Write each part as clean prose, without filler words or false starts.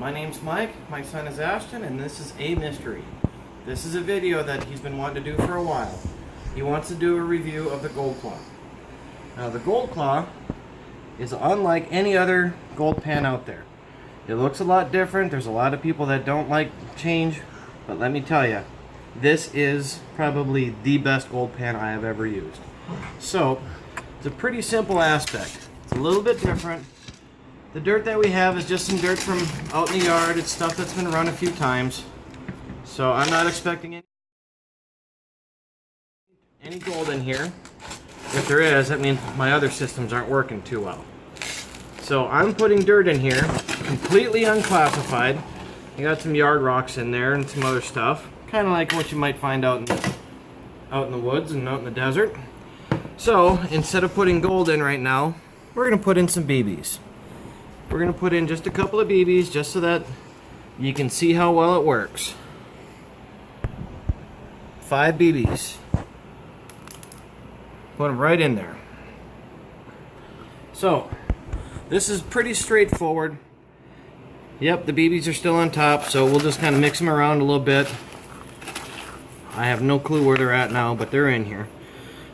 My name's Mike, my son is Ashton, and this is A Mystery. This is a video that he's been wanting to do for a while. He wants to do a review of the Gold Claw. Now the Gold Claw is unlike any other gold pan out there. It looks a lot different. There's a lot of people that don't like change, but let me tell you, this is probably the best gold pan I have ever used. So, it's a pretty simple aspect. It's a little bit different. The dirt that we have is just some dirt from out in the yard. It's stuff that's been run a few times. So I'm not expecting any gold in here. If there is, that means my other systems aren't working too well. So I'm putting dirt in here, completely unclassified. I got some yard rocks in there and some other stuff. Kind of like what you might find out in the woods and out in the desert. So instead of putting gold in right now, we're going to put in some BBs. We're going to put in just a couple of BBs just so that you can see how well it works. 5 BBs. Put them right in there. So, this is pretty straightforward. Yep, the BBs are still on top, so we'll just kind of mix them around a little bit. I have no clue where they're at now, but they're in here.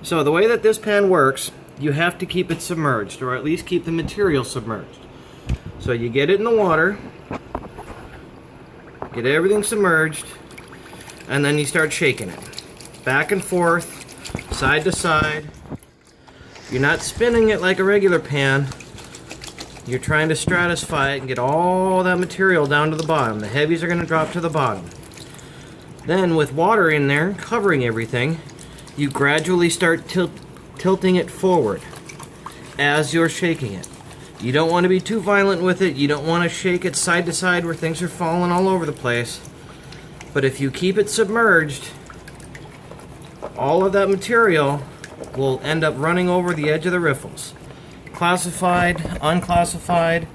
So the way that this pan works, you have to keep it submerged, or at least keep the material submerged. So you get it in the water, get everything submerged, and then you start shaking it. Back and forth, side to side. You're not spinning it like a regular pan. You're trying to stratify it and get all that material down to the bottom. The heavies are going to drop to the bottom. Then with water in there covering everything, you gradually start tilting it forward as you're shaking it. You don't want to be too violent with it. You don't want to shake it side to side where things are falling all over the place. But if you keep it submerged, all of that material will end up running over the edge of the riffles. Classified, unclassified.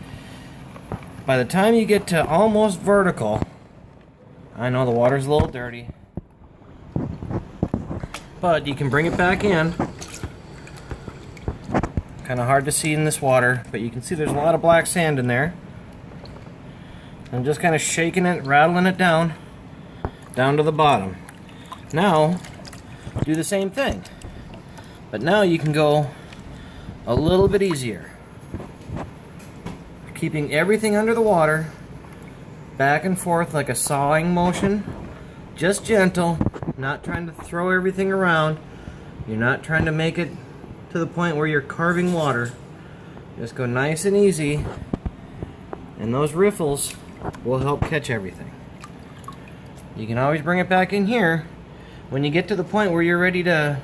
By the time you get to almost vertical, I know the water's a little dirty, but you can bring it back in. Kind of hard to see in this water, but you can see there's a lot of black sand in there. I'm just kind of shaking it, rattling it down to the bottom. Now, do the same thing. But now you can go a little bit easier. Keeping everything under the water, back and forth like a sawing motion. Just gentle, not trying to throw everything around. You're not trying to make it to the point where you're carving water. Just go nice and easy, and those riffles will help catch everything. You can always bring it back in here when you get to the point where you're ready to,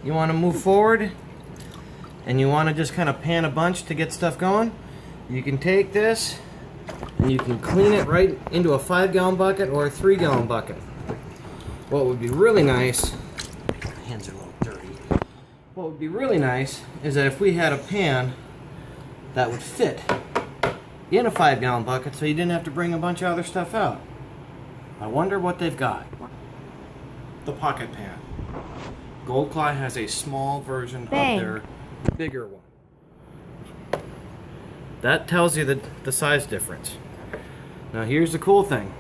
you want to move forward and you want to just kind of pan a bunch to get stuff going. You can take this and you can clean it right into a 5-gallon bucket or a 3-gallon bucket. What would be really nice, my hands are a little dirty. What would be really nice is that if we had a pan that would fit in a 5-gallon bucket so you didn't have to bring a bunch of other stuff out. I wonder what they've got. The pocket pan. Gold Claw has a small version of their bigger one. That tells you the size difference. Now here's the cool thing.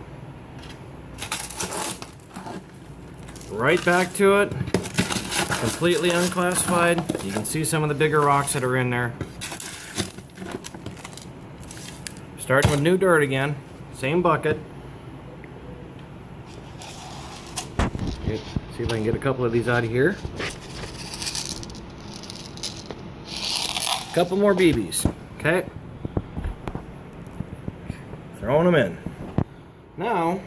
Right back to it. Completely unclassified. You can see some of the bigger rocks that are in there. Starting with new dirt again. Same bucket. See if I can get a couple of these out of here. A couple more BBs. Okay. Throwing them in. Now,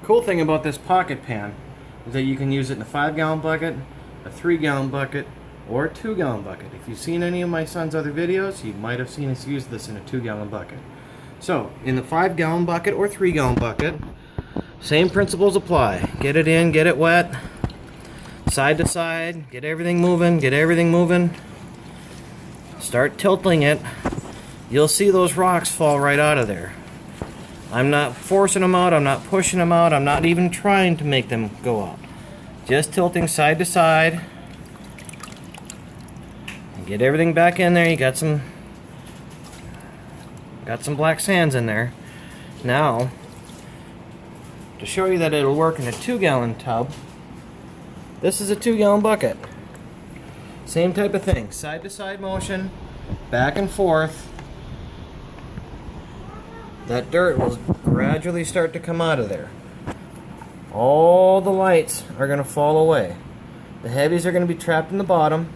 cool thing about this pocket pan is that you can use it in a 5-gallon bucket, a 3-gallon bucket, or a 2-gallon bucket. If you've seen any of my son's other videos, you might have seen us use this in a 2-gallon bucket. So, in the 5-gallon bucket or 3-gallon bucket, same principles apply. Get it in, get it wet, side to side, get everything moving. Start tilting it. You'll see those rocks fall right out of there. I'm not forcing them out, I'm not pushing them out, I'm not even trying to make them go out. Just tilting side to side. And get everything back in there. You got some black sands in there. Now, to show you that it'll work in a 2-gallon tub, this is a 2-gallon bucket. Same type of thing, side to side motion, back and forth. That dirt will gradually start to come out of there. All the lights are going to fall away. The heavies are going to be trapped in the bottom.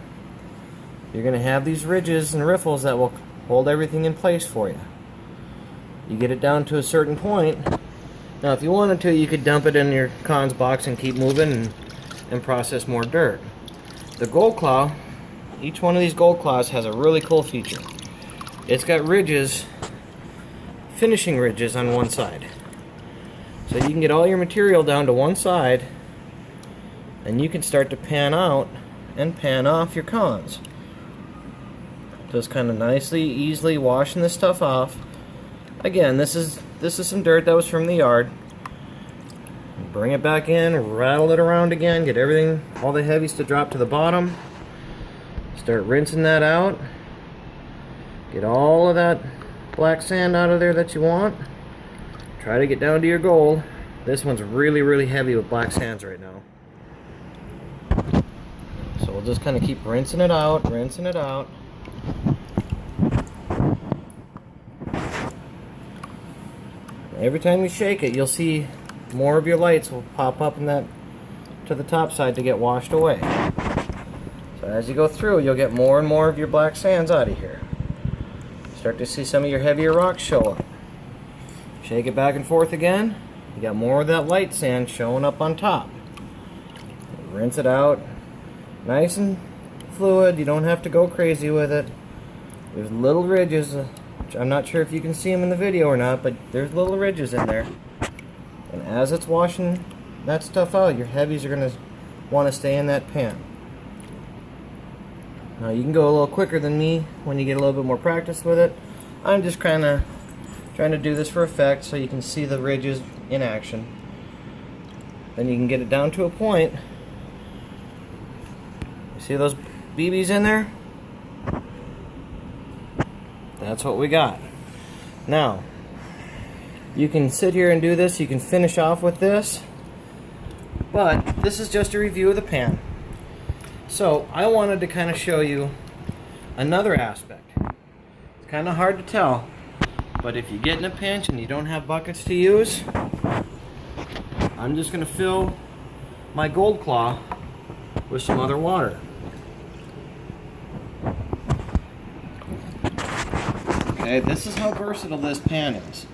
You're going to have these ridges and riffles that will hold everything in place for you. You get it down to a certain point. Now, if you wanted to, you could dump it in your cons box and keep moving and process more dirt. The Gold Claw, each one of these Gold Claws has a really cool feature. It's got ridges, finishing ridges on one side. So you can get all your material down to one side, and you can start to pan out and pan off your cons. Just kind of nicely, easily washing this stuff off. Again, this is some dirt that was from the yard. Bring it back in, rattle it around again, get everything, all the heavies to drop to the bottom. Start rinsing that out. Get all of that black sand out of there that you want. Try to get down to your gold. This one's really, really heavy with black sands right now. So we'll just kind of keep rinsing it out, rinsing it out. Every time you shake it, you'll see more of your lights will pop up in that to the top side to get washed away. So as you go through, you'll get more and more of your black sands out of here. Start to see some of your heavier rocks show up. Shake it back and forth again. You got more of that light sand showing up on top. Rinse it out. Nice and fluid. You don't have to go crazy with it. There's little ridges. Which I'm not sure if you can see them in the video or not, but there's little ridges in there. And as it's washing that stuff out, your heavies are going to want to stay in that pan. Now you can go a little quicker than me when you get a little bit more practice with it. I'm just kind of trying to do this for effect so you can see the ridges in action. Then you can get it down to a point. You see those BBs in there? That's what we got. Now, you can sit here and do this. You can finish off with this. But this is just a review of the pan. So I wanted to kind of show you another aspect. It's kind of hard to tell, but if you get in a pinch and you don't have buckets to use, I'm just going to fill my Gold Claw with some other water. Okay, this is how versatile this pan is.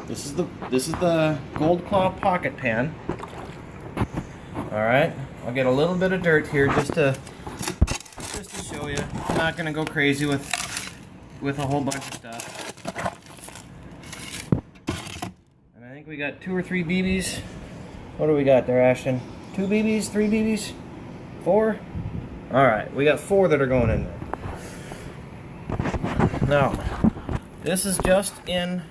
This is the Gold Claw pocket pan. All right, I'll get a little bit of dirt here just to show you. I'm not gonna go crazy with a whole bunch of stuff. And I think we got 2 or 3 BBs. What do we got there, Ashton? 2 BBs, 3 BBs, 4? All right, we got 4 that are going in there. Now, this is just in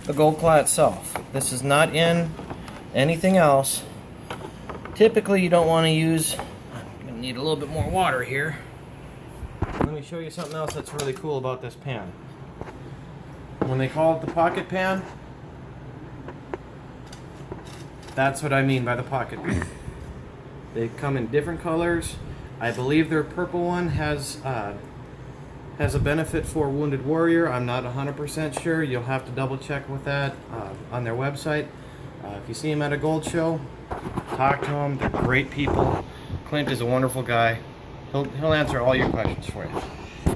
the Gold Claw itself. This is not in anything else. Typically, you don't want to use, I'm going to need a little bit more water here. Let me show you something else that's really cool about this pan. When they call it the pocket pan, that's what I mean by the pocket pan. They come in different colors. I believe their purple one has a benefit for Wounded Warrior. I'm not 100% sure. You'll have to double check with that on their website. If you see them at a gold show, talk to them. They're great people. Clint is a wonderful guy. He'll answer all your questions for you.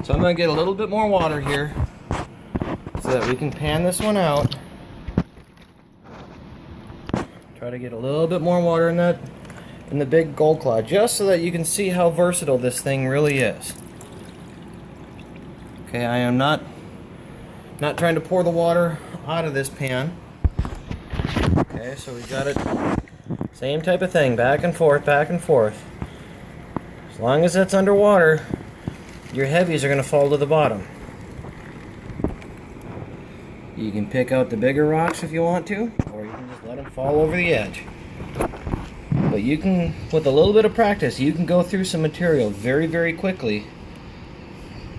So I'm going to get a little bit more water here so that we can pan this one out. Try to get a little bit more water in the big Gold Claw, just so that you can see how versatile this thing really is. Okay, I am not trying to pour the water out of this pan. Okay, so we got it, same type of thing, back and forth, back and forth. As long as it's underwater, your heavies are going to fall to the bottom. You can pick out the bigger rocks if you want to, or you can just let them fall over the edge. But you can, with a little bit of practice, you can go through some material very, very quickly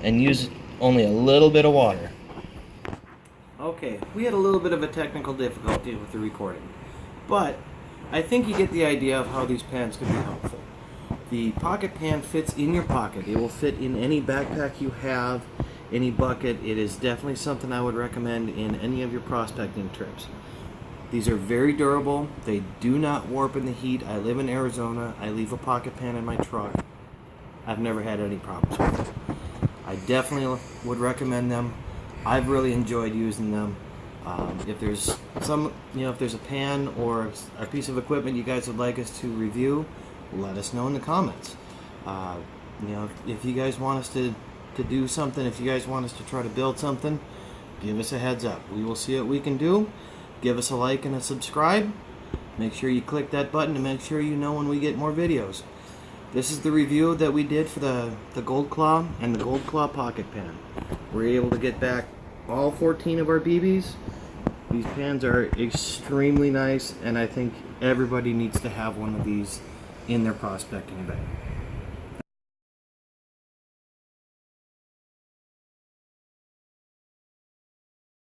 and use only a little bit of water. Okay, we had a little bit of a technical difficulty with the recording, but I think you get the idea of how these pans can be helpful. The pocket pan fits in your pocket. It will fit in any backpack you have, any bucket. It is definitely something I would recommend in any of your prospecting trips. These are very durable. They do not warp in the heat. I live in Arizona. I leave a pocket pan in my truck. I've never had any problems with it. I definitely would recommend them. I've really enjoyed using them. If there's if there's a pan or a piece of equipment you guys would like us to review, let us know in the comments. If you guys want us to do something, if you guys want us to try to build something, give us a heads up. We will see what we can do. Give us a like and a subscribe. Make sure you click that button to make sure you know when we get more videos. This is the review that we did for the Gold Claw and the Gold Claw pocket pan. We're able to get back all 14 of our BBs. These pans are extremely nice, and I think everybody needs to have one of these in their prospecting bag.